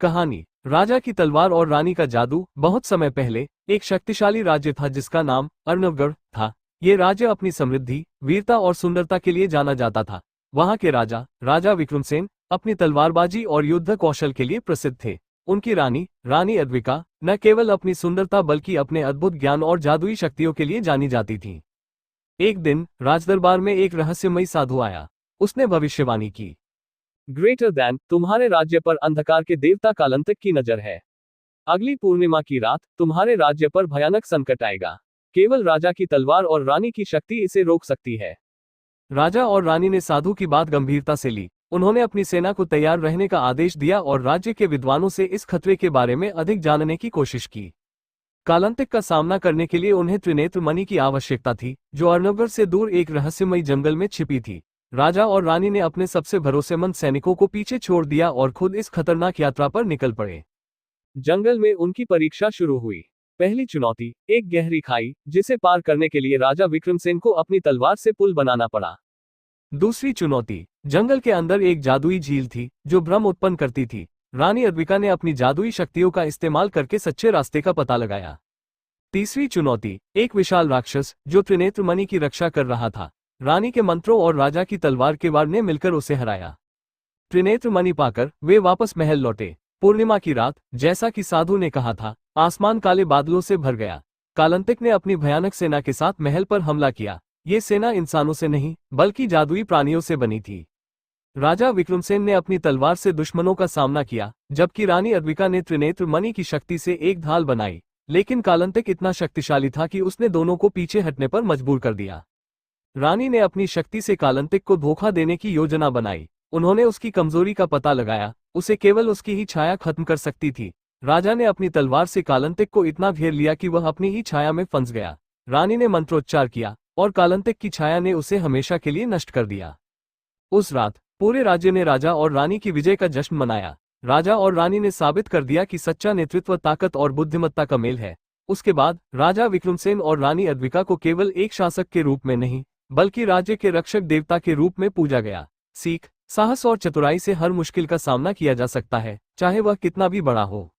कहानी। राजा की तलवार और रानी का जादू। बहुत समय पहले एक शक्तिशाली राज्य था जिसका नाम अर्णवगढ़ था। ये राज्य अपनी समृद्धि, वीरता और सुंदरता के लिए जाना जाता था। वहाँ के राजा राजा विक्रमसेन अपनी तलवारबाजी और युद्ध कौशल के लिए प्रसिद्ध थे। उनकी रानी रानी अद्विका न केवल अपनी सुंदरता बल्कि अपने अद्भुत ज्ञान और जादुई शक्तियों के लिए जानी जाती थी। एक दिन राजदरबार में एक रहस्यमयी साधु आया। उसने भविष्यवाणी की, ग्रेटर दैन, तुम्हारे राज्य पर अंधकार के देवता कालंतक की नजर है। अगली पूर्णिमा की रात तुम्हारे राज्य पर भयानक संकट आएगा। केवल राजा की तलवार और रानी की शक्ति इसे रोक सकती है। राजा और रानी ने साधु की बात गंभीरता से ली। उन्होंने अपनी सेना को तैयार रहने का आदेश दिया और राज्य के विद्वानों से इस खतरे के बारे में अधिक जानने की कोशिश की। कालंतक का सामना करने के लिए उन्हें त्रिनेत्र मणि की आवश्यकता थी, जो अर्णवगढ़ से दूर एक रहस्यमयी जंगल में छिपी थी। राजा और रानी ने अपने सबसे भरोसेमंद सैनिकों को पीछे छोड़ दिया और खुद इस खतरनाक यात्रा पर निकल पड़े। जंगल में उनकी परीक्षा शुरू हुई। पहली चुनौती, एक गहरी खाई, जिसे पार करने के लिए राजा विक्रमसेन को अपनी तलवार से पुल बनाना पड़ा। दूसरी चुनौती, जंगल के अंदर एक जादुई झील थी जो भ्रम उत्पन्न करती थी। रानी अद्विका ने अपनी जादुई शक्तियों का इस्तेमाल करके सच्चे रास्ते का पता लगाया। तीसरी चुनौती, एक विशाल राक्षस जो त्रिनेत्र मणि की रक्षा कर रहा था। रानी के मंत्रों और राजा की तलवार के वार ने मिलकर उसे हराया। त्रिनेत्र मणि पाकर वे वापस महल लौटे। पूर्णिमा की रात, जैसा कि साधु ने कहा था, आसमान काले बादलों से भर गया। कालंतक ने अपनी भयानक सेना के साथ महल पर हमला किया। ये सेना इंसानों से नहीं बल्कि जादुई प्राणियों से बनी थी। राजा विक्रमसेन ने अपनी तलवार से दुश्मनों का सामना किया, जबकि रानी अद्विका ने त्रिनेत्र मणि की शक्ति से एक ढाल बनाई। लेकिन कालंतक इतना शक्तिशाली था कि उसने दोनों को पीछे हटने पर मजबूर कर दिया। रानी ने अपनी शक्ति से कालंतक को धोखा देने की योजना बनाई। उन्होंने उसकी कमजोरी का पता लगाया, उसे केवल उसकी ही छाया खत्म कर सकती थी। राजा ने अपनी तलवार से कालंतक को इतना घेर लिया कि वह अपनी ही छाया में फंस गया। रानी ने मंत्रोच्चार किया और कालंतक की छाया ने उसे हमेशा के लिए नष्ट कर दिया। उस रात पूरे राज्य ने राजा और रानी की विजय का जश्न मनाया। राजा और रानी ने साबित कर दिया कि सच्चा नेतृत्व ताकत और बुद्धिमत्ता का मेल है। उसके बाद राजा विक्रमसेन और रानी अद्विका को केवल एक शासक के रूप में नहीं बल्कि राज्य के रक्षक देवता के रूप में पूजा गया। सीख, साहस और चतुराई से हर मुश्किल का सामना किया जा सकता है, चाहे वह कितना भी बड़ा हो।